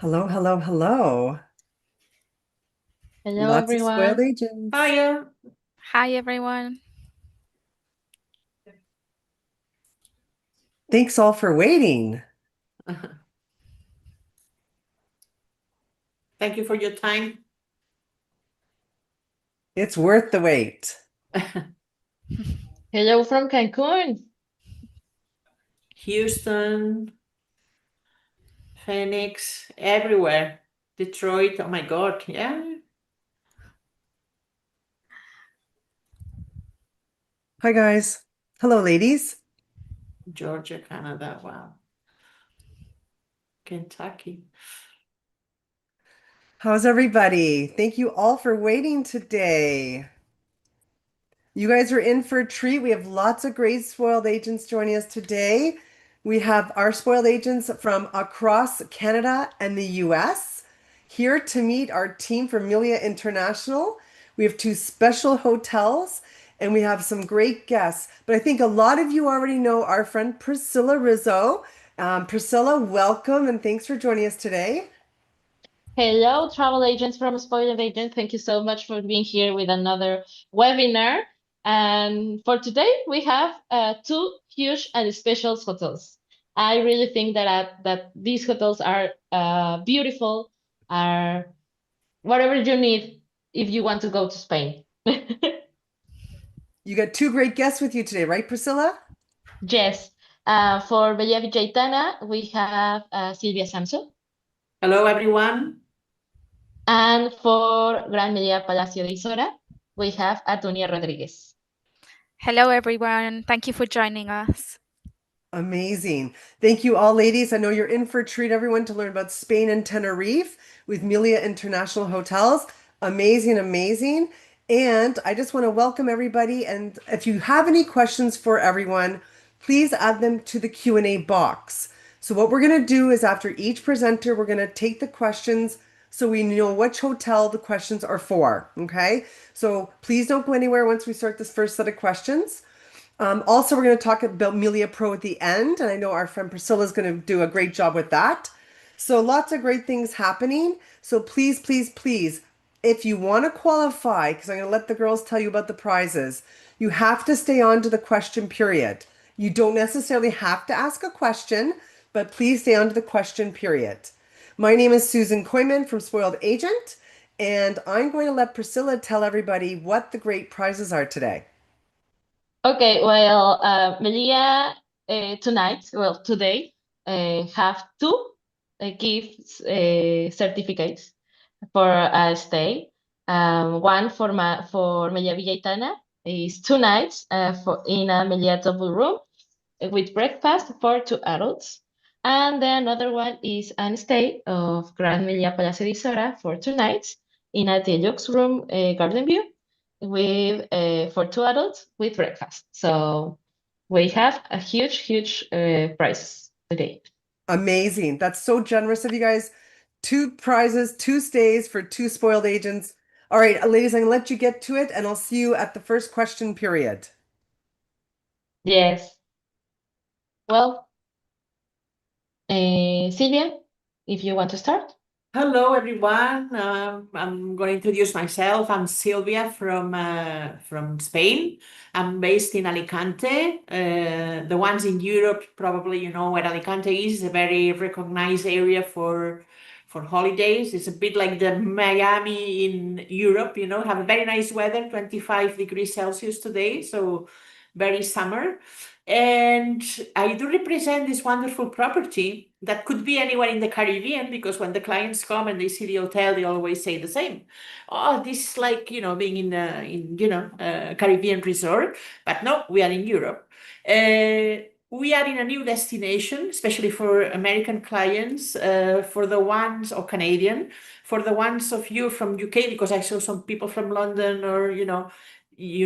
Hello, hello, hello. Hello, Lots of spoiled everyone. agents. Hiya. Hi everyone. Thanks all for waiting. Thank you for your time. It's worth the wait. Hello from Cancun. Houston, Phoenix, everywhere. Detroit, oh my God, yeah. Hi, guys. Hello, ladies. Georgia, Canada, wow. Kentucky. How's everybody? Thank you all for waiting today. You guys are in for a treat. We have lots of great spoiled agents joining us today. We have our spoiled agents from across Canada and the US here to meet our team from Melia International. We have two special hotels and we have some great guests. But I think a lot of you already know our friend Priscilla Rizzo. Priscilla, welcome and thanks for joining us today. Hello, travel agents from Spoiled Agent. Thank you so much for being here with another webinar. And for today, we have two huge and special hotels. I really think that these hotels are beautiful, are whatever you need if you want to go to Spain. You got two great guests with you today, right, Priscilla? Yes, for Melia Villaitana, we have Silvia Samson. Hello, everyone. And for Gran Palacio de Isora, we have Atunia Rodriguez. Hello everyone. Thank you for joining us. Amazing. Thank you all, ladies. I know you're in for a treat, everyone, to learn about Spain and Tenerife with Melia International Hotels. Amazing, amazing. And I just want to welcome everybody. And if you have any questions for everyone, please add them to the Q&A box. So what we're going to do is after each presenter, we're going to take the questions so we know which hotel the questions are for. Okay. So please don't go anywhere once we start this first set of questions. Also, we're going to talk about Melia Pro at the end, and I know our friend Priscilla is going to do a great job with that. So, lots of great things happening. So, please, please, please, if you want to qualify, because I'm going to let the girls tell you about the prizes, you have to stay on to the question period. You don't necessarily have to ask a question, but please stay on to the question period. My name is Susan Koyman from Spoiled Agent, and I'm going to let Priscilla tell everybody what the great prizes are today. Okay, well, Melia today, have two gift certificates for a stay. One for Melia Villaitana is 2 nights in a Melia double room with breakfast for 2 adults. And the another one is a stay of Gran Melia Palacio de Isora for 2 nights in a deluxe room, garden view, with for 2 adults with breakfast. So we have a huge prize today. Amazing. That's so generous of you guys. Two prizes, two stays for two spoiled agents. All right, ladies, I'm gonna let you get to it, and I'll see you at the first question period. Yes. Well, Silvia, if you want to start. Hello, everyone. I'm going to introduce myself. I'm Silvia from Spain. I'm based in Alicante. The ones in Europe, probably you know where Alicante is, a very recognized area for holidays. It's a bit like the Miami in Europe, you know, have a very nice weather, 25 degrees Celsius today, so very summer. And I do represent this wonderful property that could be anywhere in the Caribbean because when the clients come and they see the hotel, they always say the same. Oh, this is like, you know, being in a Caribbean resort. But no, we are in Europe. We are in a new destination, especially for American clients, for the ones, or Canadian, for the ones of you from UK, because I saw some people from London or, you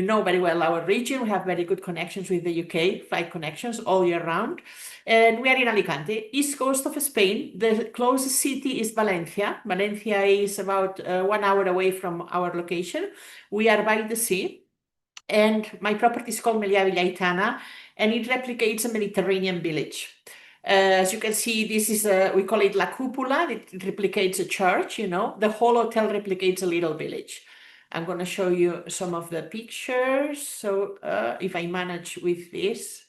know very well our region. We have very good connections with the UK, flight connections all year round. And we are in Alicante, east coast of Spain. The closest city is Valencia. Valencia is about 1 hour away from our location. We are by the sea. And my property is called Melia Villaitana, and it replicates a Mediterranean village. As you can see, this is we call it La Cupola. It replicates a church, you know. The whole hotel replicates a little village. I'm going to show you some of the pictures. So if I manage with this.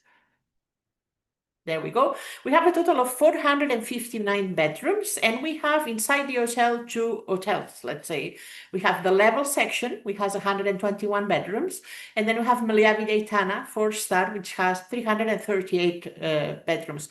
There we go. We have a total of 459 bedrooms, and we have inside the hotel 2 hotels, let's say. We have the level section, which has 121 bedrooms, and then we have Melia Villaitana, 4-star, which has 338 bedrooms.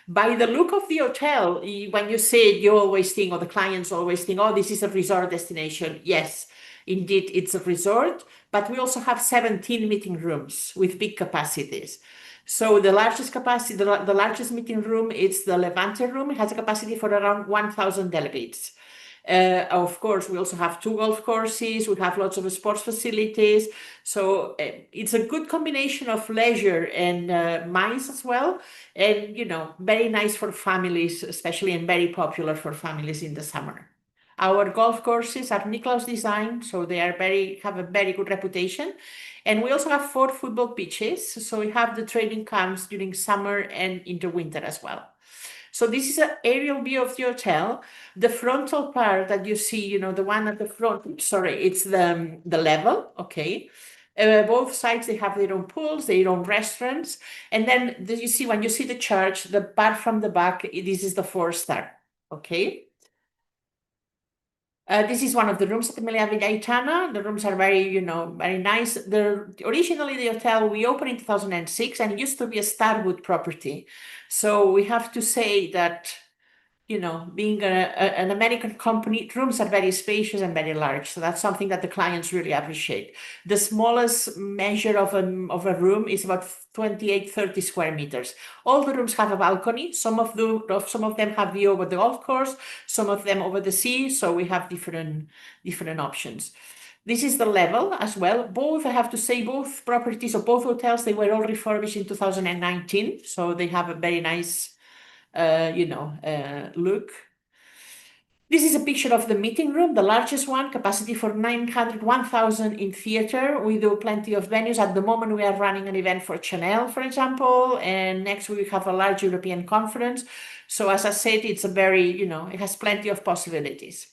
By the look of the hotel, when you say it, you always think, or the clients always think, oh, this is a resort destination. Yes, indeed, it's a resort, but we also have 17 meeting rooms with big capacities. So the largest capacity, the largest meeting room is the Levante room. It has a capacity for around 1,000 delegates. Of course, we also have 2 golf courses. We have lots of sports facilities. So it's a good combination of leisure and MICE as well. And, you know, very nice for families, especially, and very popular for families in the summer. Our golf courses are Niklaus design, so they are have a very good reputation. And we also have 4 football pitches. So we have the training camps during summer and into winter as well. So this is an aerial view of the hotel. The frontal part that you see, you know, the one at the front, sorry, it's the level, okay. Both sides, they have their own pools, their own restaurants. And then you see, when you see the church, the part from the back, this is the 4-star, okay. This is one of the rooms at Melia Villaitana. The rooms are very, you know, very nice. Originally, the hotel, we opened in 2006, and it used to be a Starwood property. So we have to say that, you know, being an American company, rooms are very spacious and very large. So that's something that the clients really appreciate. The smallest measure of a room is about 28, 30 square meters. All the rooms have a balcony. Some of them have view over the golf course, some of them over the sea. So we have different options. This is the level as well. Both, I have to say, both properties or both hotels, they were all refurbished in 2019. So they have a very nice look. This is a picture of the meeting room, the largest one, capacity for 1,000 in theater. We do plenty of venues. At the moment, we are running an event for Chanel, for example, and next we have a large European conference. So as I said, it's a very, you know, it has plenty of possibilities.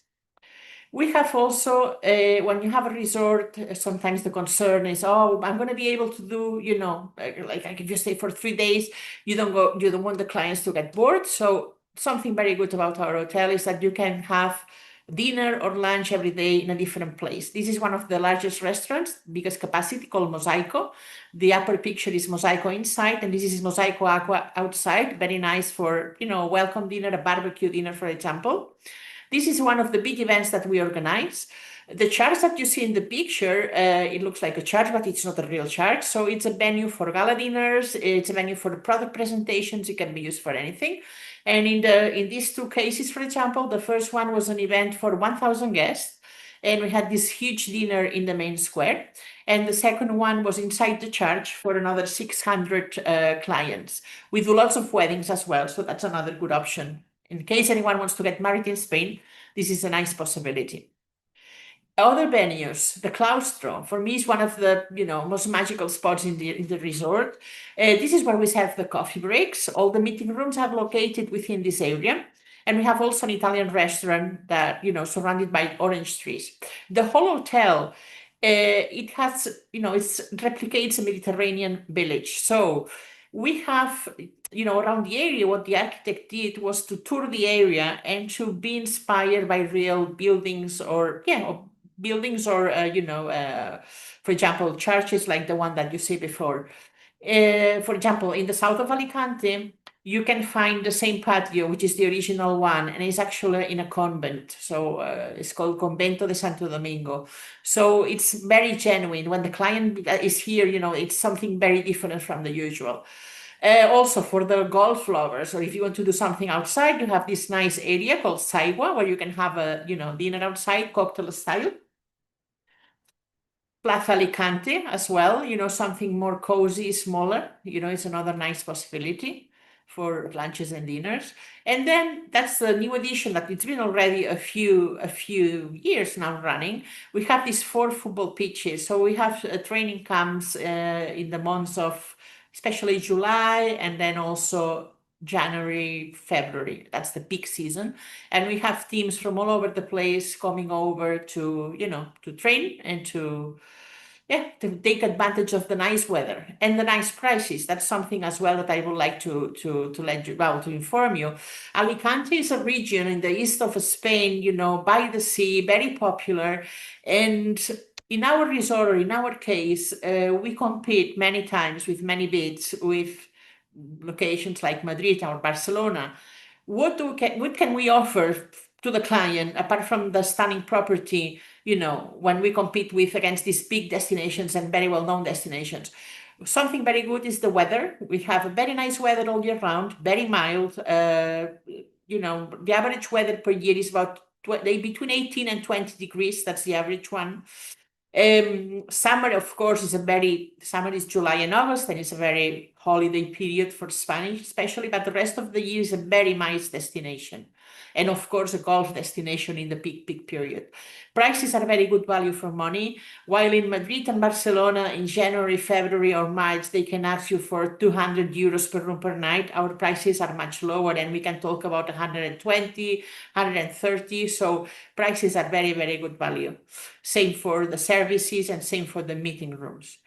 We have also, when you have a resort, sometimes the concern is, oh, I'm going to be able to do, you know, like if you stay for 3 days, you don't want the clients to get bored. So something very good about our hotel is that you can have dinner or lunch every day in a different place. This is one of the largest restaurants, biggest capacity, called Mosaico. The upper picture is Mosaico inside, and this is Mosaico Aqua outside. Very nice for, you know, welcome dinner, a barbecue dinner, for example. This is one of the big events that we organize. The church that you see in the picture, it looks like a church, but it's not a real church. So it's a venue for gala dinners. It's a venue for product presentations. It can be used for anything. And in these 2 cases, for example, the first one was an event for 1,000 guests. And we had this huge dinner in the main square. And the second one was inside the church for another 600 clients. We do lots of weddings as well. So that's another good option. In case anyone wants to get married in Spain, this is a nice possibility. Other venues, the Claustro, for me, is one of the, you know, most magical spots in the resort. This is where we have the coffee breaks. All the meeting rooms are located within this area. And we have also an Italian restaurant that, you know, surrounded by orange trees. The whole hotel, it has, you know, it replicates a Mediterranean village. So we have, you know, around the area, what the architect did was to tour the area and to be inspired by real buildings or for example, churches like the one that you see before. For example, in the south of Alicante, you can find the same patio, which is the original one, and it's actually in a convent. So it's called Convento de Santo Domingo. So it's very genuine. When the client is here, you know, it's something very different from the usual. Also for the golf lovers, or if you want to do something outside, you have this nice area called Saigua, where you can have a, you know, dinner outside, cocktail style. Plaza Alicante as well, you know, something more cozy, smaller, you know, it's another nice possibility for lunches and dinners. And then that's the new addition that it's been already a few years now running. We have these 4 football pitches. So we have training camps in the months of especially July, and then also January, February. That's the peak season. And we have teams from all over the place coming over to, to train and to take advantage of the nice weather and the nice prices. That's something as well that I would like to let you, well, to inform you. Alicante is a region in the east of Spain, by the sea, very popular. And in our resort, or in our case, we compete many times with many bids with locations like Madrid or Barcelona. What can we offer to the client apart from the stunning property? When we compete against these big destinations and very well-known destinations, something very good is the weather. We have a very nice weather all year round, very mild. The average weather per year is about between 18 and 20 degrees. That's the average one. Summer, of course, summer is July and August, and it's a very holiday period for Spanish, especially, but the rest of the year is a very nice destination. And of course, a golf destination in the peak period. Prices are very good value for money. While in Madrid and Barcelona, in January, February, or March, they can ask you for 200 euros per room per night. Our prices are much lower, and we can talk about 120, 130. So prices are very, very good value. Same for the services and same for the meeting rooms.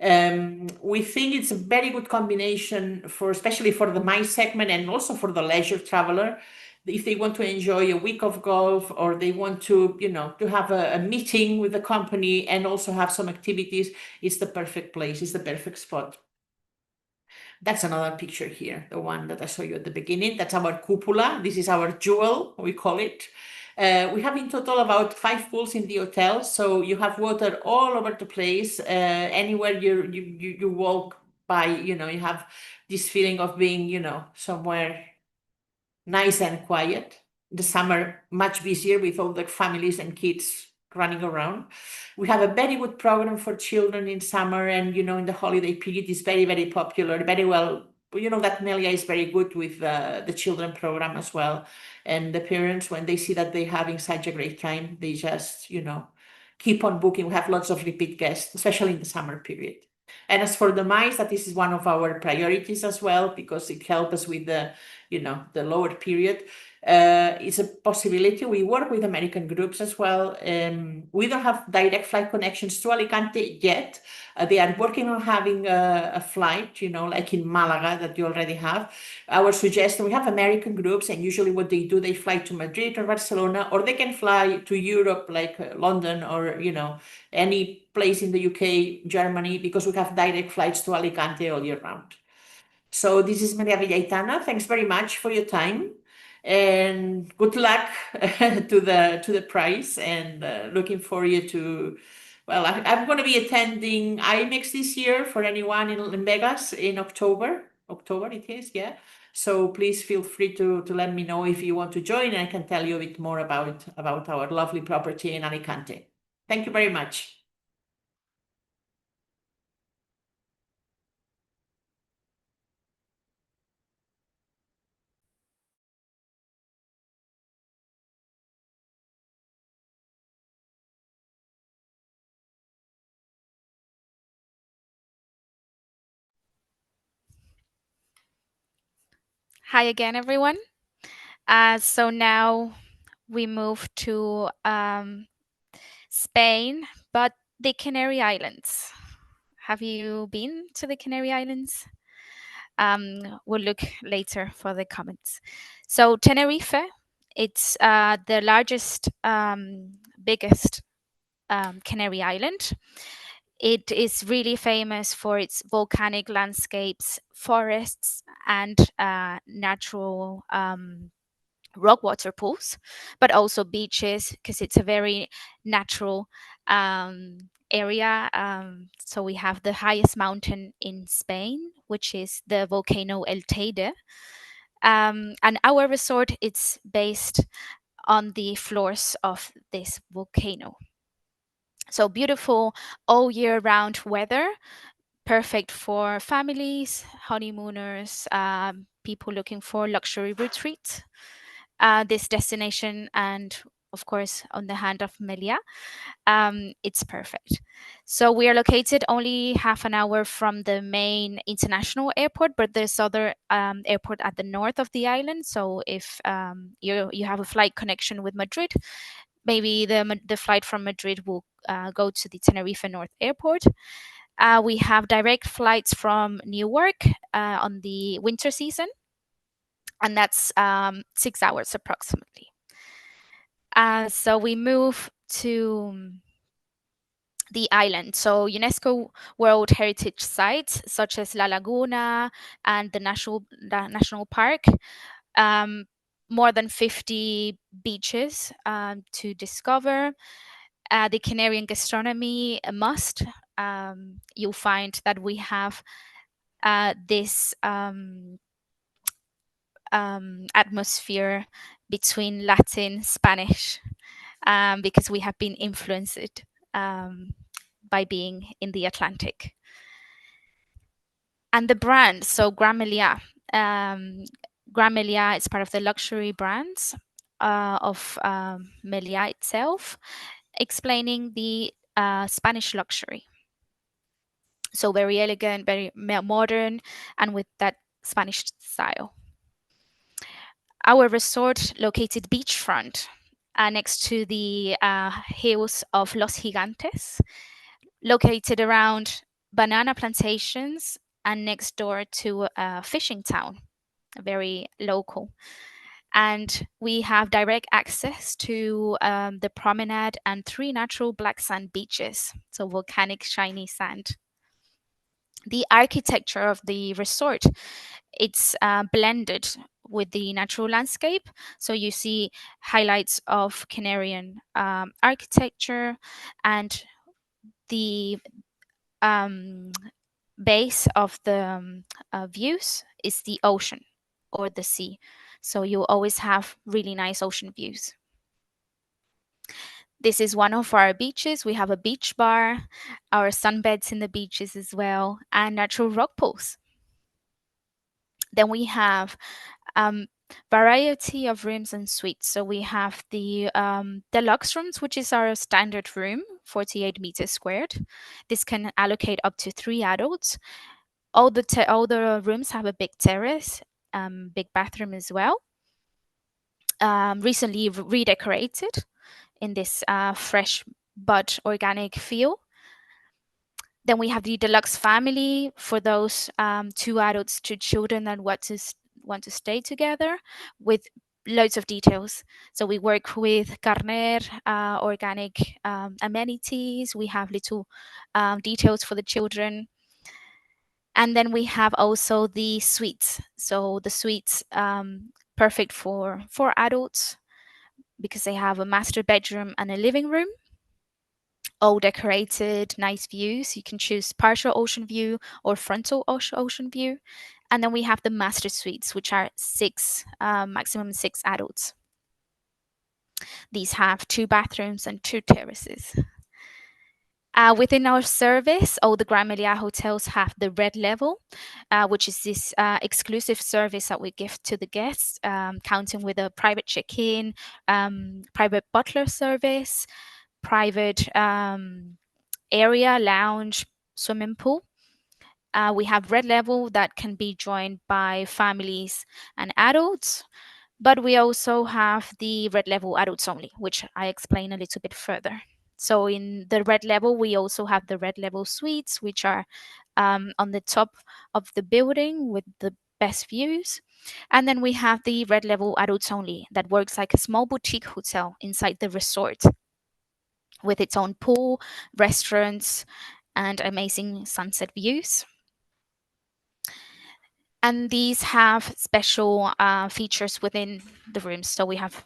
We think it's a very good combination especially for the MICE segment and also for the leisure traveler. If they want to enjoy a week of golf, or they want to, to have a meeting with the company and also have some activities, it's the perfect place, it's the perfect spot. That's another picture here, the one that I showed you at the beginning. That's our cupola. This is our jewel, we call it. We have in total about 5 pools in the hotel, so you have water all over the place. Anywhere you walk by, you have this feeling of being, somewhere nice and quiet. The summer, much busier with all the families and kids running around. We have a very good program for children in summer, and in the holiday period is very, very popular, very well. That Melia is very good with the children program as well. And the parents, when they see that they're having such a great time, they just, keep on booking. We have lots of repeat guests, especially in the summer period. And as for the MICE, that this is one of our priorities as well, because it helps us with the lower period. It's a possibility. We work with American groups as well. We don't have direct flight connections to Alicante yet. They are working on having a flight, like in Malaga that you already have. Our suggestion, we have American groups, and usually what they do, they fly to Madrid or Barcelona, or they can fly to Europe, like London, or, any place in the UK, Germany, because we have direct flights to Alicante all year round. So this is Melia Villaitana. Thanks very much for your time, and good luck to the prize. And looking forward to. Well, I'm going to be attending IMEX this year for anyone in Vegas in October. October it is, yeah. So please feel free to let me know if you want to join, and I can tell you a bit more about our lovely property in Alicante. Thank you very much. Hi again, everyone. So now we move to Spain, but the Canary Islands. Have you been to the Canary Islands? We'll look later for the comments. So Tenerife, it's the largest, biggest Canary Island. It is really famous for its volcanic landscapes, forests, and natural rock water pools, but also beaches, because it's a very natural area. So we have the highest mountain in Spain, which is the volcano El Teide. And our resort is based on the floors of this volcano. So beautiful all year round weather, perfect for families, honeymooners, people looking for luxury retreats. This destination and of course, on the hand of Melia, it's perfect. So we are located only half an hour from the main international airport, but there's other airport at the north of the island. So if you have a flight connection with Madrid, maybe the flight from Madrid will go to the Tenerife North Airport. We have direct flights from Newark on the winter season, and that's 6 hours approximately. So we move to the island. So UNESCO World Heritage Sites such as La Laguna and the National Park, more than 50 beaches to discover. The Canarian gastronomy, a must. You'll find that we have this atmosphere between Latin, Spanish, because we have been influenced by being in the Atlantic. And the brand, so Gran Melia. Gran Melia is part of the luxury brands of Melia itself, explaining the Spanish luxury. So very elegant, very modern, and with that Spanish style. Our resort located beachfront next to the hills of Los Gigantes, located around banana plantations and next door to a fishing town, very local. And we have direct access to the promenade and 3 natural black sand beaches, so volcanic shiny sand. The architecture of the resort, it's blended with the natural landscape. So you see highlights of Canarian architecture, and the base of the views is the ocean or the sea. So you always have really nice ocean views. This is one of our beaches. We have a beach bar, our sunbeds in the beaches as well, and natural rock pools. Then we have variety of rooms and suites. So we have the deluxe rooms, which is our standard room, 48 meters squared. This can allocate up to 3 adults. All the rooms have a big terrace, big bathroom as well. Recently redecorated in this fresh but organic feel. Then we have the deluxe family for those 2 adults, 2 children that want to stay together, with loads of details. So we work with Carner organic amenities. We have little details for the children. And then we have also the suites. So the suites perfect for adults because they have a master bedroom and a living room, all decorated, nice views. You can choose partial ocean view or frontal ocean view. And then we have the master suites, which are 6, maximum 6 adults. These have 2 bathrooms and 2 terraces. Within our service, all the Gran Melia hotels have the red level, which is this exclusive service that we give to the guests, counting with a private check-in, private butler service, private area, lounge, swimming pool. We have red level that can be joined by families and adults, but we also have the red level adults only, which I explain a little bit further. So in the red level, we also have the red level suites, which are on the top of the building with the best views. And then we have the red level adults only that works like a small boutique hotel inside the resort with its own pool, restaurants, and amazing sunset views. And these have special features within the rooms. So we have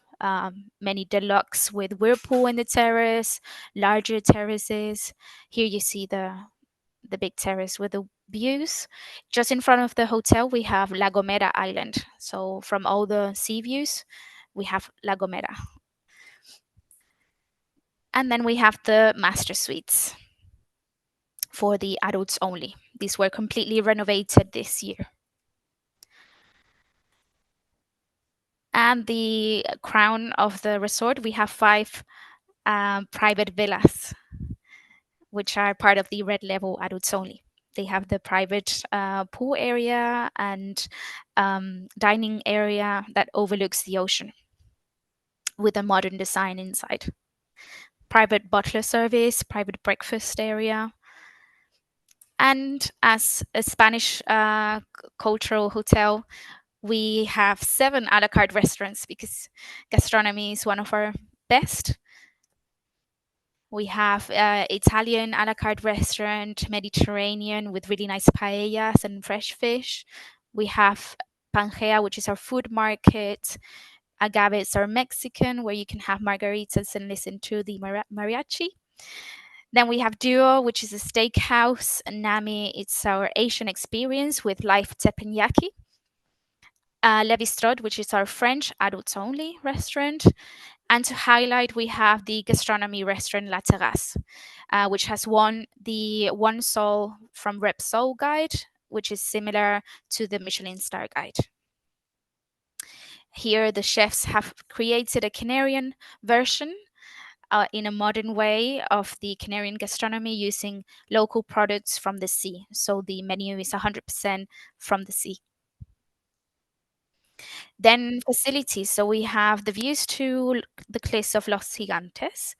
many deluxe with whirlpool in the terrace, larger terraces. Here you see the big terrace with the views. Just in front of the hotel, we have La Gomera Island. So from all the sea views, we have La Gomera. And then we have the master suites for the adults only. These were completely renovated this year. And the crown of the resort, we have 5 private villas, which are part of the red level adults only. They have the private pool area and dining area that overlooks the ocean with a modern design inside. Private butler service, private breakfast area. And as a Spanish cultural hotel, we have 7 a la carte restaurants because gastronomy is one of our best. We have Italian a la carte restaurant, Mediterranean with really nice paellas and fresh fish. We have Pangea, which is our food market. Agave is our Mexican, where you can have margaritas and listen to the mariachi. Then we have Duo, which is a steakhouse. Nami, it's our Asian experience with live teppanyaki. Le Bistrot, which is our French adults only restaurant. And to highlight, we have the gastronomy restaurant La Terrasse, which has won the One Soul from Repsol Guide, which is similar to the Michelin Star Guide. Here, the chefs have created a Canarian version in a modern way of the Canarian gastronomy using local products from the sea. So the menu is 100% from the sea. Then facilities. So we have the views to the cliffs of Los Gigantes.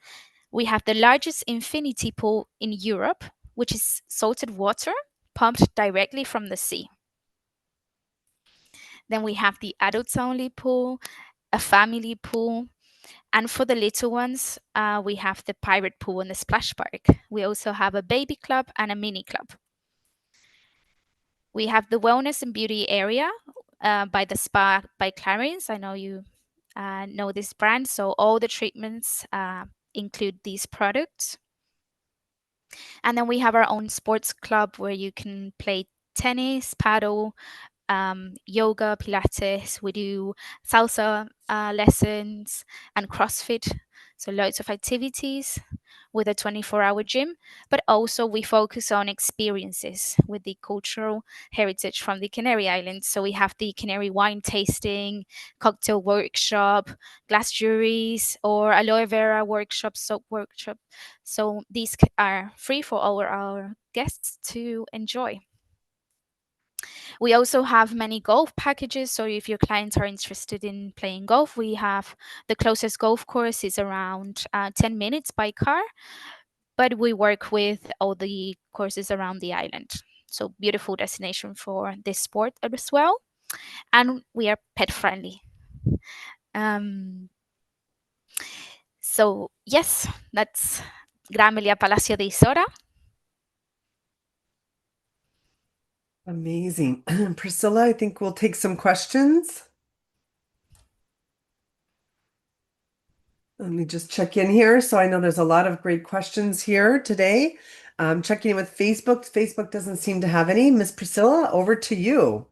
We have the largest infinity pool in Europe, which is salted water pumped directly from the sea. Then we have the adults only pool, a family pool, and for the little ones, we have the pirate pool and the splash park. We also have a baby club and a mini club. We have the wellness and beauty area by the spa by Clarins. I know you know this brand, so all the treatments include these products. And then we have our own sports club where you can play tennis, paddle, yoga, Pilates. We do salsa lessons and CrossFit. So loads of activities with a 24-hour gym, but also we focus on experiences with the cultural heritage from the Canary Islands. So we have the Canary wine tasting, cocktail workshop, glass juries, or aloe vera workshop, soap workshop. So these are free for all our guests to enjoy. We also have many golf packages. So if your clients are interested in playing golf, we have the closest golf course is around 10 minutes by car, but we work with all the courses around the island. So beautiful destination for this sport as well. And we are pet friendly. So yes, that's Gran Melia Palacio de Isora. Amazing. Priscilla, I think we'll take some questions. Let me just check in here. So I know there's a lot of great questions here today. Checking in with Facebook. Facebook doesn't seem to have any. Miss Priscilla, over to you.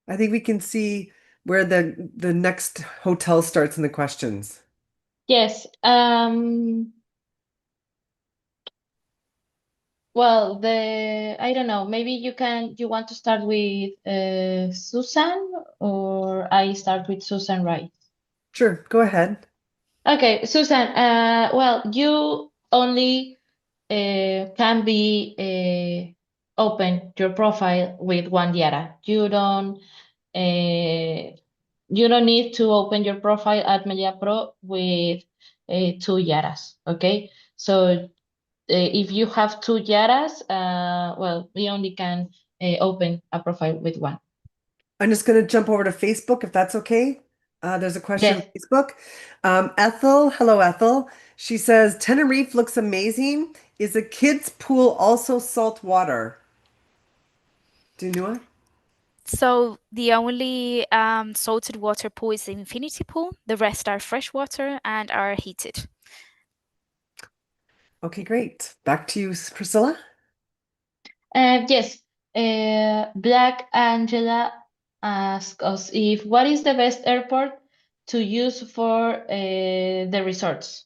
I think we can see where the next hotel starts in the questions. Yes. Well, I don't know, maybe you want to start with Susan, or I start with Susan, right? Sure, go ahead. Okay, Susan, well, you only can be open your profile with 1 Yara. You don't need to open your profile at Melia Pro with 2 Yaras, okay? So if you have 2 Yaras, well, we only can open a profile with 1. I'm just going to jump over to Facebook if that's okay. There's a question on Yes. Facebook. Ethel, hello, Ethel. She says, Tenerife looks amazing. Is a kid's pool also salt water? Do you know? So the only salted water pool is the infinity pool. The rest are freshwater and are heated. Okay, great. Back to you, Priscilla. Yes. Black Angela asks us if what is the best airport to use for the resorts?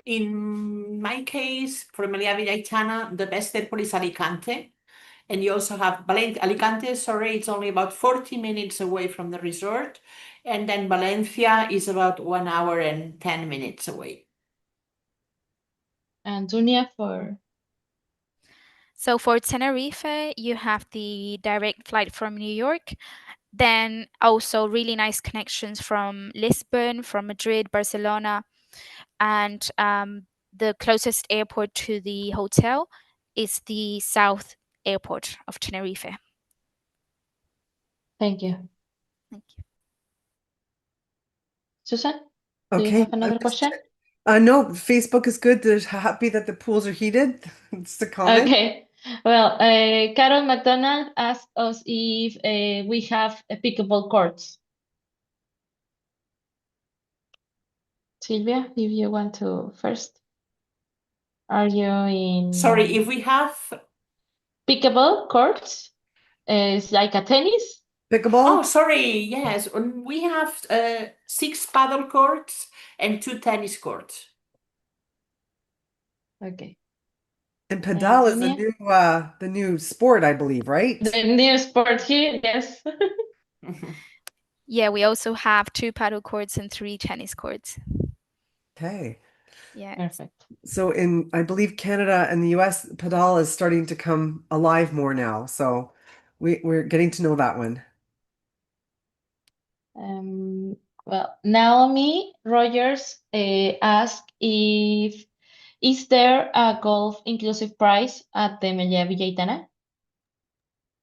In my case, for Melia Villaitana, the best airport is Alicante. And you also have Alicante, sorry, it's only about 40 minutes away from the resort. And then Valencia is about 1 hour and 10 minutes away. And Dunia for So for Tenerife, you have the direct flight from New York. Then also really nice connections from Lisbon, from Madrid, Barcelona, and the closest airport to the hotel is the South Airport of Tenerife. thank you. Thank you. Susan, do you Okay. have another question? No, Facebook is good. They're happy that the pools are heated. It's the comment. Okay. Well, Carol McDonald asked us if we have a pickable courts. Silvia, if you want to first. Are you in Sorry, if we have. pickable courts? It's like a tennis? Pickleball? Oh, sorry. Yes, we have 6 paddle courts and 2 tennis courts. Okay. And padel is Dunia? the new sport, I believe, right? The new sport here, yes. Yeah, we also have 2 paddle courts and 3 tennis courts. Okay. Yeah. Perfect. So I believe Canada and the US, padel is starting to come alive more now. So we're getting to know that one. Well, Naomi Rogers asked if is there a golf inclusive price at the Melia Villaitana?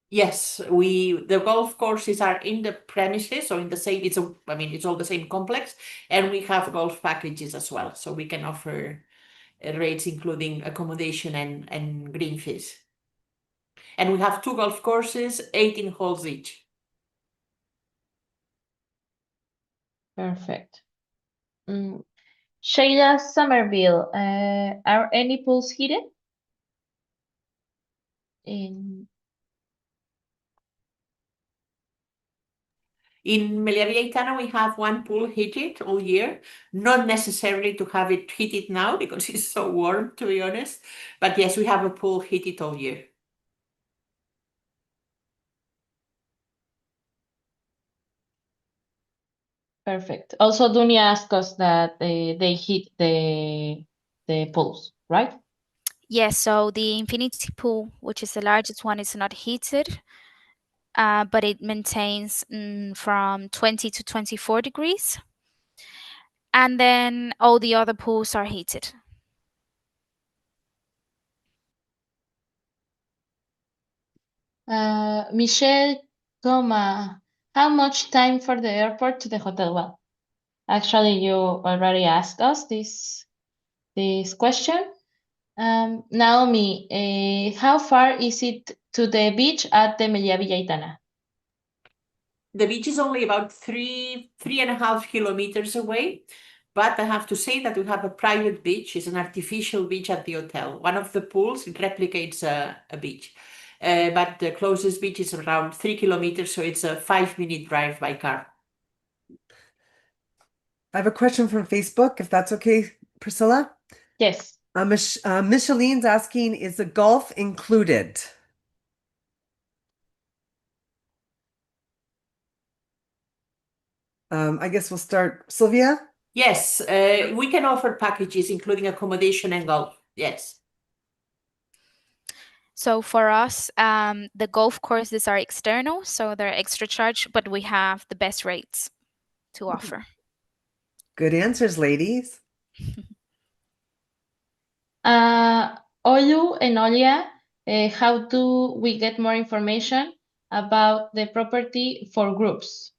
Yes, the golf courses are in the premises, so in the same, it's all the same complex, and we have golf packages as well, so we can offer rates including accommodation and green fees. And we have 2 golf courses, 18 holes each. Perfect. Shayla Somerville, are any pools heated? In Melia Villaitana, we have 1 pool heated all year, not necessarily to have it heated now because it's so warm, to be honest. But yes, we have a pool heated all year. Perfect. Also, Dunia asked us that they heat the pools, right? Yes, so the infinity pool, which is the largest one, is not heated, but it maintains from 20 to 24 degrees. And then all the other pools are heated. Michelle Goma, how much time for the airport to the hotel? Well, actually, you already asked us this question. Naomi, how far is it to the beach at the Melia Villaitana? The beach is only about 3.5 kilometers away, but I have to say that we have a private beach. It's an artificial beach at the hotel. One of the pools replicates a beach, but the closest beach is around 3 kilometers, so it's a 5-minute drive by car. I have a question from Facebook, if that's okay, Priscilla. Yes. Micheline's asking, is the golf included? I guess we'll start. Sylvia? Yes, we can offer packages including accommodation and golf. Yes. So for us, the golf courses are external, so they're extra charge, but we have the best rates to offer. Good answers, ladies. Olu and Olia, how do we get more information about the property for groups?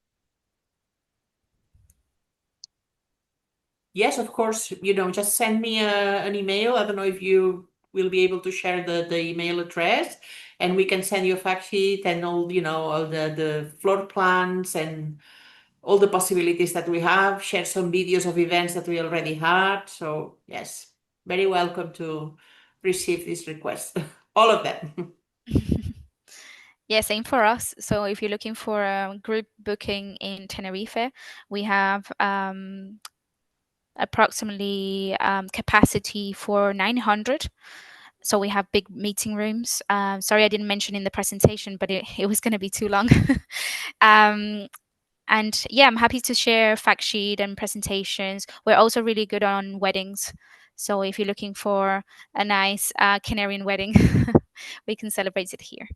Yes, of course, just send me an email. I don't know if you will be able to share the email address, and we can send you a fact sheet and all, all the floor plans and all the possibilities that we have, share some videos of events that we already had. So yes, very welcome to receive this request. All of them. Yeah, same for us. So if you're looking for a group booking in Tenerife, we have approximately capacity for 900. So we have big meeting rooms. Sorry, I didn't mention in the presentation, but it was going to be too long. And yeah, I'm happy to share fact sheet and presentations. We're also really good on weddings. So if you're looking for a nice Canarian wedding, we can celebrate it here.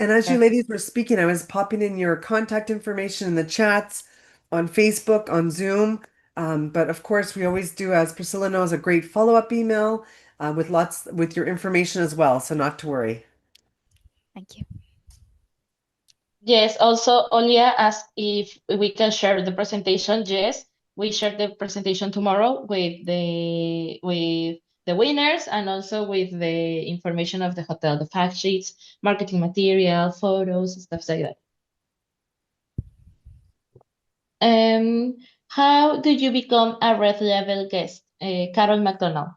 And as you Perfect. ladies were speaking, I was popping in your contact information in the chats on Facebook, on Zoom. But of course, we always do, as Priscilla knows, a great follow-up email with your information as well. So not to worry. Thank you. Yes, also Olia asked if we can share the presentation. Yes, we share the presentation tomorrow with the winners and also with the information of the hotel, the fact sheets, marketing material, photos, stuff like that. How did you become a red level guest? Carol McDonald.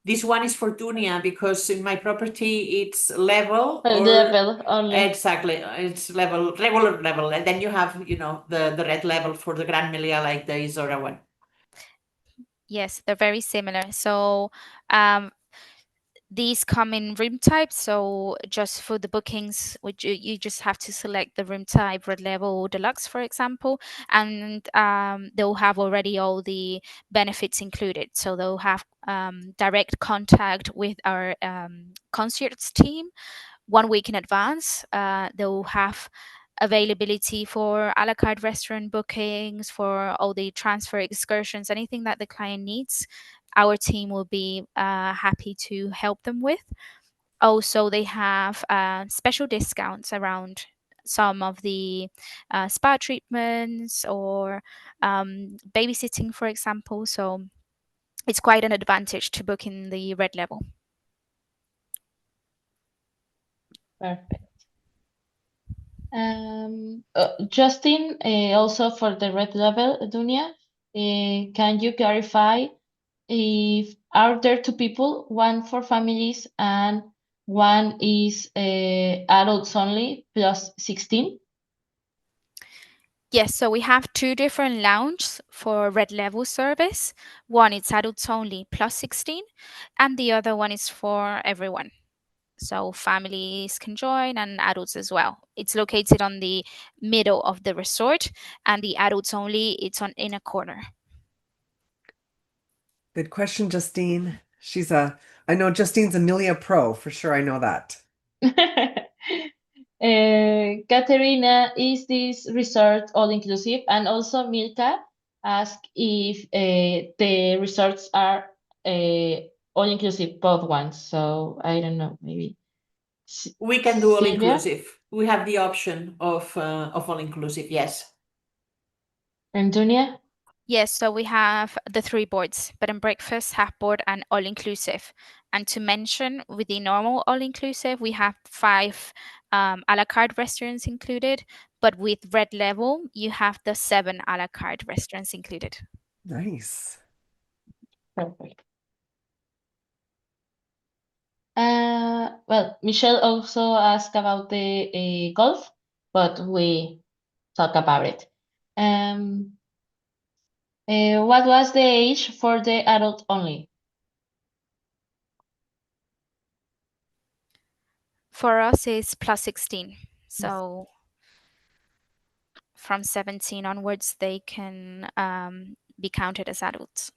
This one is for Dunia because in my property it's level or Level only. exactly it's level regular level, and then you have the red level for the Gran Melia like the Isora one. Yes, they're very similar. So these come in room types. So just for the bookings, which you just have to select the room type, red level or deluxe, for example, and they'll have already all the benefits included. So they'll have direct contact with our concierge team 1 week in advance. They'll have availability for a la carte restaurant bookings, for all the transfer excursions, anything that the client needs. Our team will be happy to help them with. Also, they have special discounts around some of the spa treatments or babysitting, for example. So it's quite an advantage to book in the red level. Perfect. Justin, also for the red level, Dunia, can you clarify if are there two people, one for families and one is adults only plus 16? Yes, so we have two different lounges for red level service. One is adults only plus 16, and the other one is for everyone. So families can join and adults as well. It's located on the middle of the resort, and the adults only, it's on in a corner. Good question, Justine. I know Justine's a Melia Pro for sure. I know that. Katerina, is this resort all inclusive? And also Milka asked if the resorts are all inclusive, both ones. So I don't know, maybe. We can do all Silvia? inclusive. We have the option of all inclusive. Yes. And Dunia? Yes, so we have the three boards, bed and breakfast, half board, and all inclusive. And to mention, with the normal all inclusive, we have 5 a la carte restaurants included, but with red level, you have the 7 a la carte restaurants included. Nice. Perfect. Well, Michelle also asked about the golf, but we talk about it. What was the age for the adult only? For us, it's plus 16. So from 17 onwards, they can be counted as adults.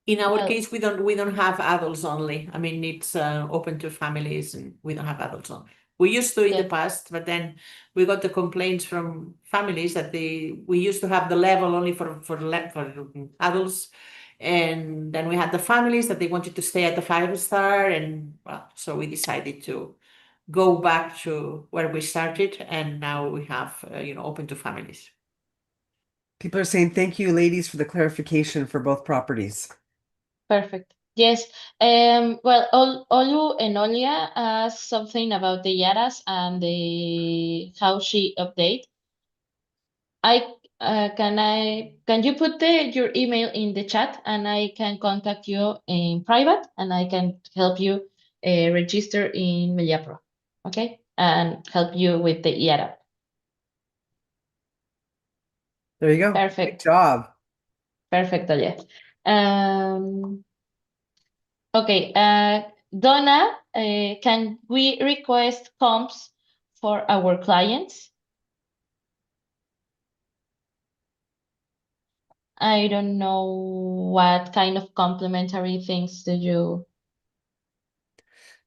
In our Well, case, we don't have adults only. I mean, it's open to families, and we don't have adults only. We used to in the yeah. past, but then we got the complaints from families that we used to have the level only for adults, and then we had the families that they wanted to stay at the 5-star, and well, so we decided to go back to where we started, and now we have open to families. People are saying thank you, ladies, for the clarification for both properties. Perfect. Yes. Well, Olu and Olia asked something about the Yaras and the how she update. can you put your email in the chat and I can contact you in private and I can help you register in Melia Pro, okay? And help you with the IARA. There you go. Perfect. Good job. Perfect, Oye. Okay, Donna, can we request comps for our clients? I don't know what kind of complimentary things do you...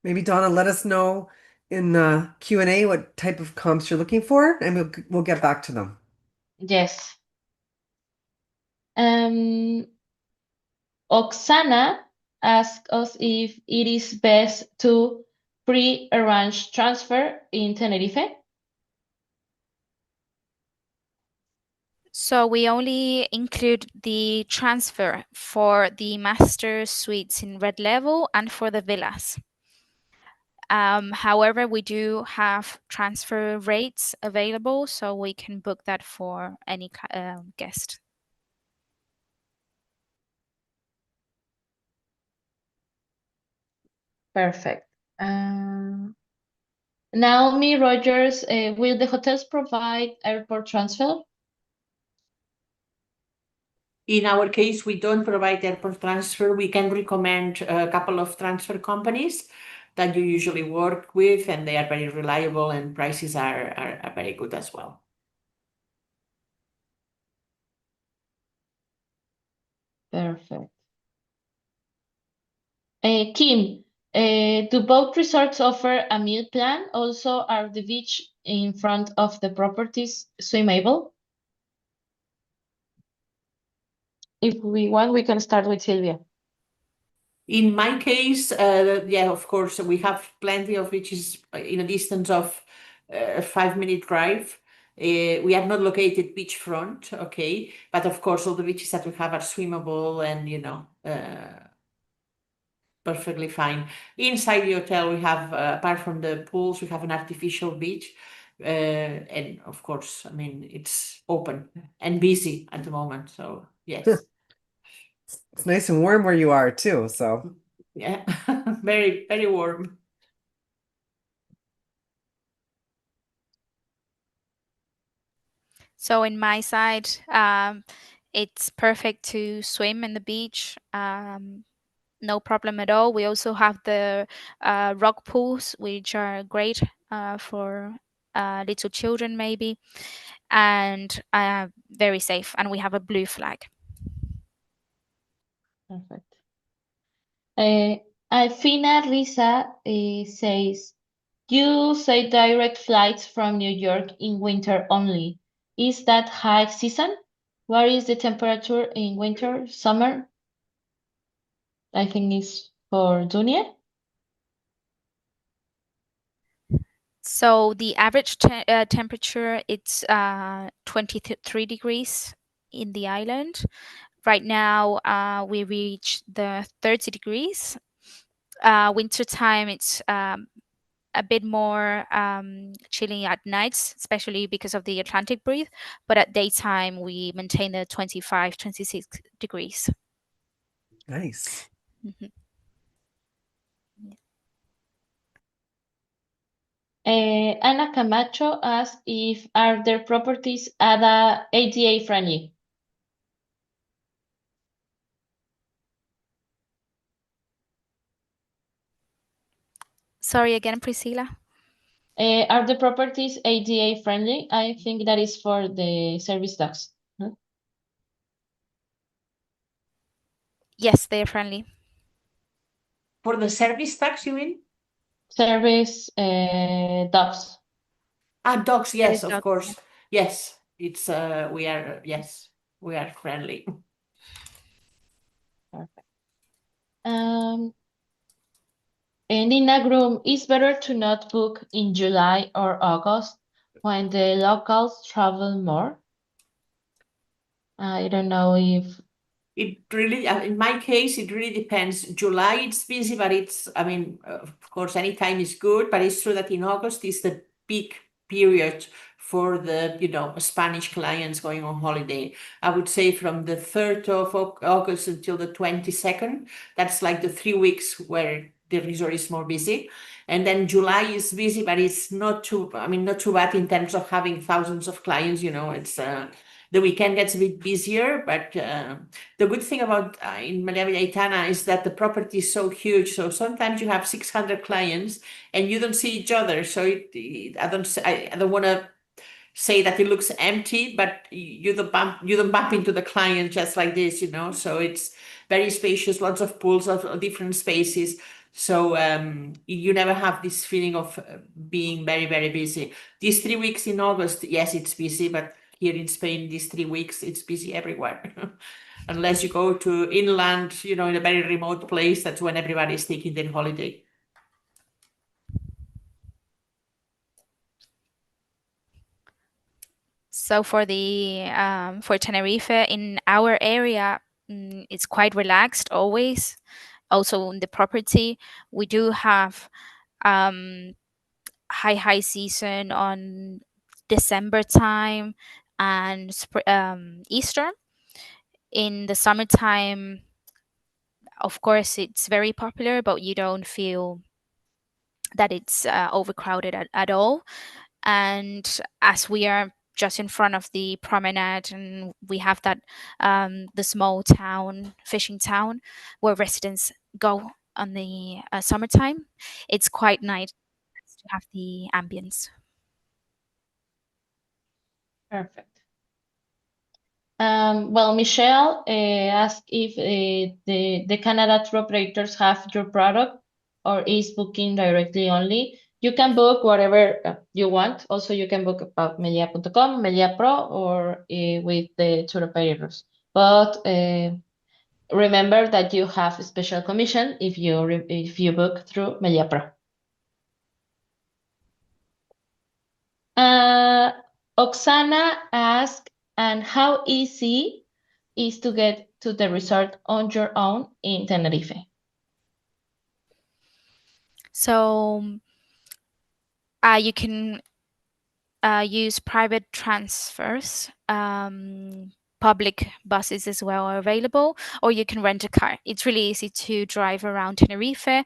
Maybe Donna, let us know in the Q&A what type of comps you're looking for, and we'll get back to them. Yes. Oksana asked us if it is best to pre-arrange transfer in Tenerife. So we only include the transfer for the master suites in red level and for the villas. However, we do have transfer rates available, so we can book that for any guest. Perfect. Naomi Rogers, will the hotels provide airport transfer? In our case, we don't provide airport transfer. We can recommend a couple of transfer companies that you usually work with, and they are very reliable and prices are very good as well. Perfect. Kim, do both resorts offer a meal plan? Also, are the beach in front of the properties swimmable? If we want, we can start with Silvia. In my case, yeah, of course, we have plenty of beaches in a distance of a 5-minute drive. We are not located beachfront, okay, but of course, all the beaches that we have are swimmable and, perfectly fine. Inside the hotel, we have, apart from the pools, we have an artificial beach. And of course, I mean, it's open and busy at the moment. So, yes. It's nice and warm where you are too, so. Yeah, very, very warm. So in my side, it's perfect to swim in the beach. No problem at all. We also have the rock pools, which are great for little children maybe, and very safe. And we have a blue flag. Perfect. Alfina Risa says, you say direct flights from New York in winter only. Is that high season? What is the temperature in winter, summer? I think it's for Dunia. So the average temperature, it's 23 degrees in the island. Right now, we reach the 30 degrees. Winter time, it's a bit more chilly at nights, especially because of the Atlantic breeze. But at daytime, we maintain the 25, 26 degrees. Nice. Mhm. Ana Camacho asked if are their properties ADA friendly? Sorry again, Priscilla. Are the properties ADA friendly? I think that is for the service dogs. Huh? Yes, they are friendly. For the service tax, you mean? Service dogs. Dogs, yes, of Dog, course. Yes, it's yes, we are friendly. Perfect. Nina Groom, it's better to not book in July or August when the locals travel more. I don't know if It really, in my case, it really depends. July, it's busy, but I mean, of course, any time is good, but it's true that in August is the peak period for the, Spanish clients going on holiday. I would say from the 3rd of August until the 22nd. That's like the 3 weeks where the resort is more busy. And then July is busy, but it's not too bad in terms of having thousands of clients. It's the weekend gets a bit busier, but the good thing about in Melia Villaitana is that the property is so huge. So sometimes you have 600 clients and you don't see each other. So I don't want to say that it looks empty, but you don't bump into the client just like this. So it's very spacious, lots of pools of different spaces. So you never have this feeling of being very, very busy. These 3 weeks in August, yes, it's busy, but here in Spain, these 3 weeks, it's busy everywhere. Unless you go to inland, in a very remote place, that's when everybody's taking their holiday. So for Tenerife in our area, it's quite relaxed always. Also in the property, we do have high season on December time and Easter. In the summertime, of course, it's very popular, but you don't feel that it's overcrowded at all. And as we are just in front of the promenade, and we have that the small town, fishing town, where residents go on the summertime, it's quite nice to have the ambience. Perfect. Well, Michelle asked if the Canada tour operators have your product or is booking directly only. You can book whatever you want. Also, you can book about melia.com, Melia Pro, or with the tour operators. But remember that you have a special commission if you book through Melia Pro. Oksana asked, and how easy is to get to the resort on your own in Tenerife? So you can use private transfers. Public buses as well are available, or you can rent a car. It's really easy to drive around Tenerife,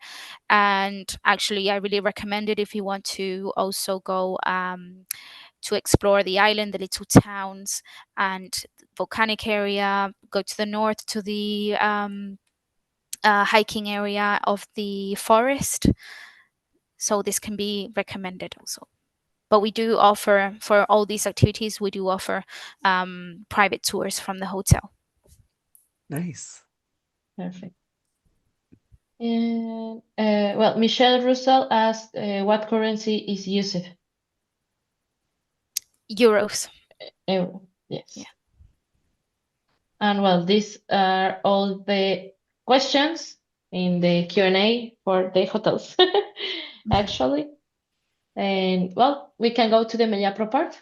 and actually I really recommend it if you want to also go to explore the island, the little towns and volcanic area, go to the north to the hiking area of the forest. So this can be recommended also. But we do offer, for all these activities, we do offer private tours from the hotel. Nice. Perfect. And well, Michelle Russell asked, what currency is used? Euros. Euro. Yes. Yeah. And well, these are all the questions in the Q&A for the hotels, actually. And well, we can go to the Melia Pro part.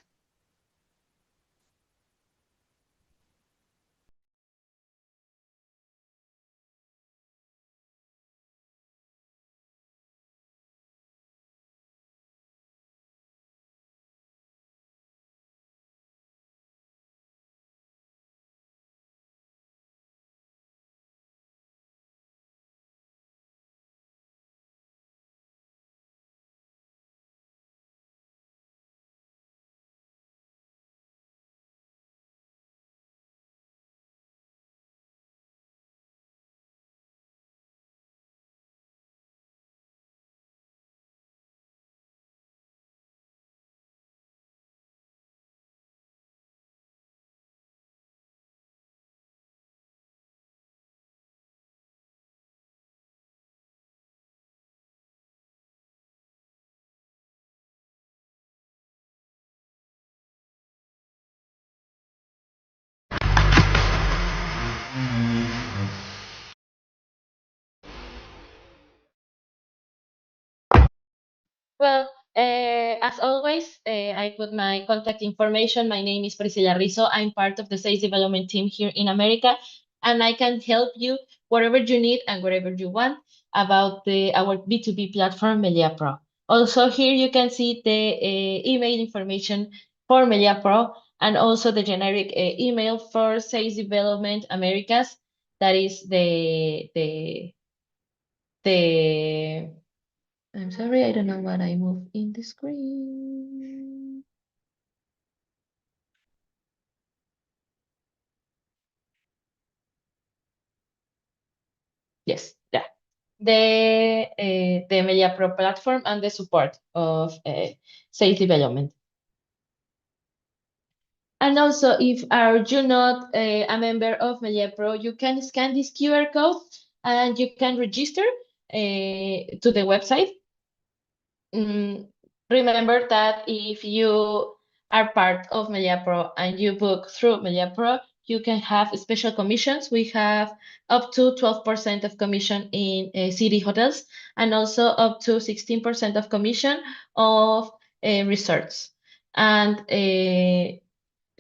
Well, as always, I put my contact information. My name is Priscilla Rizzo. I'm part of the sales development team here in America, and I can help you whatever you need and whatever you want about our B2B platform, Melia Pro. Also, here you can see the email information for Melia Pro, and also the generic email for Sales Development Americas. That is the I'm sorry, I don't know what I moved in the screen. Yes, yeah. The Melia Pro platform and the support of sales development. And also, if are you not a member of Melia Pro, you can scan this QR code and you can register to the website. Remember that if you are part of Melia Pro and you book through Melia Pro, you can have special commissions. We have up to 12% of commission in city hotels and also up to 16% of commission of resorts. And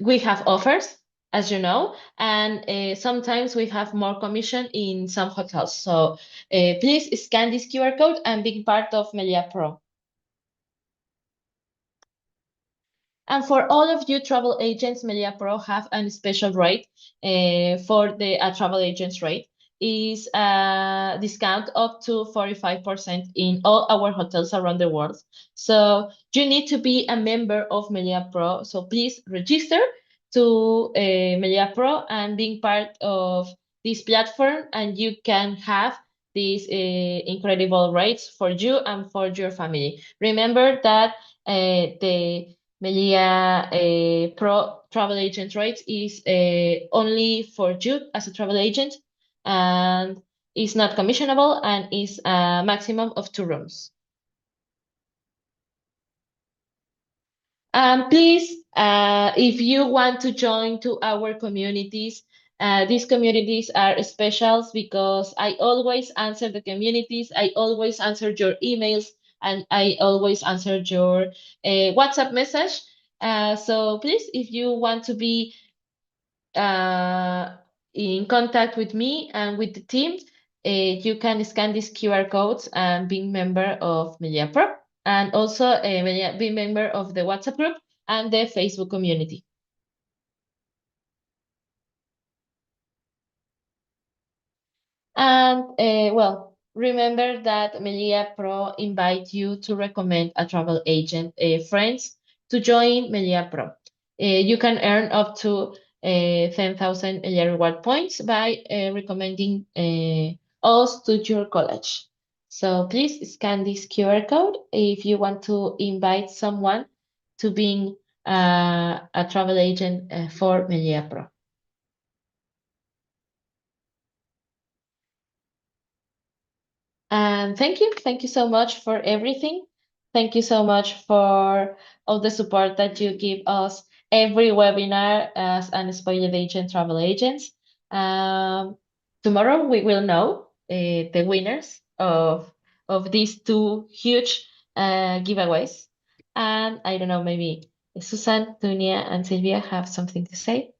we have offers, as you know, and sometimes we have more commission in some hotels. So please scan this QR code and be part of Melia Pro. And for all of you travel agents, Melia Pro have a special rate for the travel agents rate is a discount up to 45% in all our hotels around the world. So you need to be a member of Melia Pro. So please register to Melia Pro and being part of this platform, and you can have these incredible rates for you and for your family. Remember that the Melia Pro travel agent rates is only for you as a travel agent and is not commissionable and is a maximum of 2 rooms. Please, if you want to join to our communities, these communities are specials because I always answer the communities, I always answer your emails, and I always answer your WhatsApp message. So please, if you want to be in contact with me and with the team, you can scan these QR codes and be member of Melia Pro, and also be member of the WhatsApp group and the Facebook community. And well, remember that Melia Pro invite you to recommend a travel agent friends to join Melia Pro. You can earn up to 10,000 Melia reward points by recommending us to your college. So please scan this QR code if you want to invite someone to being a travel agent for Melia Pro. And thank you so much for everything. Thank you so much for all the support that you give us every webinar as an spoiled agent, travel agents. Tomorrow we will know the winners of these 2 huge giveaways. And I don't know, maybe Susan, Dunia, and Silvia have something to say.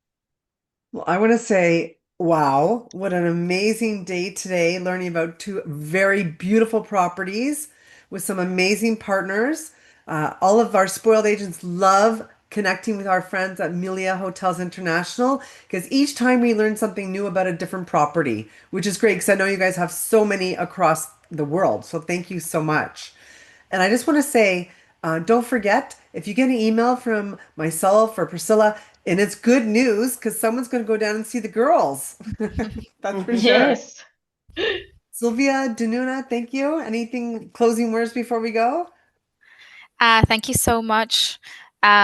Well, I want to say, wow, what an amazing day today, learning about 2 very beautiful properties with some amazing partners. All of our spoiled agents love connecting with our friends at Melia Hotels International because each time we learn something new about a different property, which is great because I know you guys have so many across the world. So thank you so much. And I just want to say, don't forget, if you get an email from myself or Priscilla, and it's good news because someone's going to go down and see the girls. That's for sure. Yes. Sylvia, Danuna, thank you. Anything closing words before we go? Thank you so much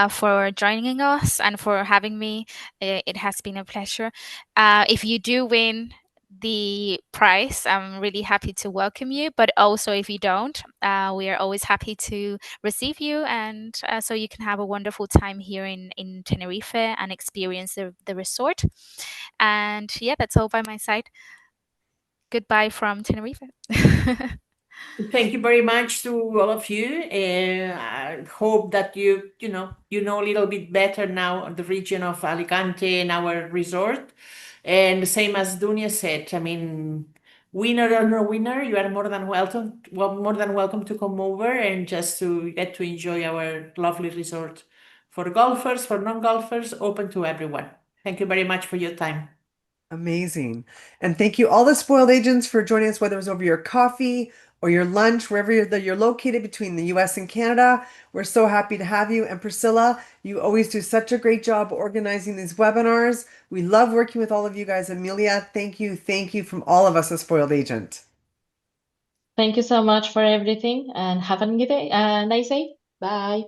for joining us and for having me. It has been a pleasure. If you do win the prize, I'm really happy to welcome you. But also, if you don't, we are always happy to receive you, and so you can have a wonderful time here in Tenerife and experience the resort. And yeah, that's all by my side. Goodbye from Tenerife. Thank you very much to all of you. I hope that you know a little bit better now the region of Alicante and our resort. And the same as Dunia said, I mean, winner or no winner, you are more than welcome to come over and just to get to enjoy our lovely resort for golfers, for non-golfers, open to everyone. Thank you very much for your time. Amazing. And thank you all the spoiled agents for joining us, whether it was over your coffee or your lunch, wherever you're located between the US and Canada. We're so happy to have you. And Priscilla, you always do such a great job organizing these webinars. We love working with all of you guys. Amelia, thank you from all of us at Spoiled Agent. Thank you so much for everything and have a good day, nice day. Bye.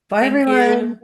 Bye, Thank everyone. you.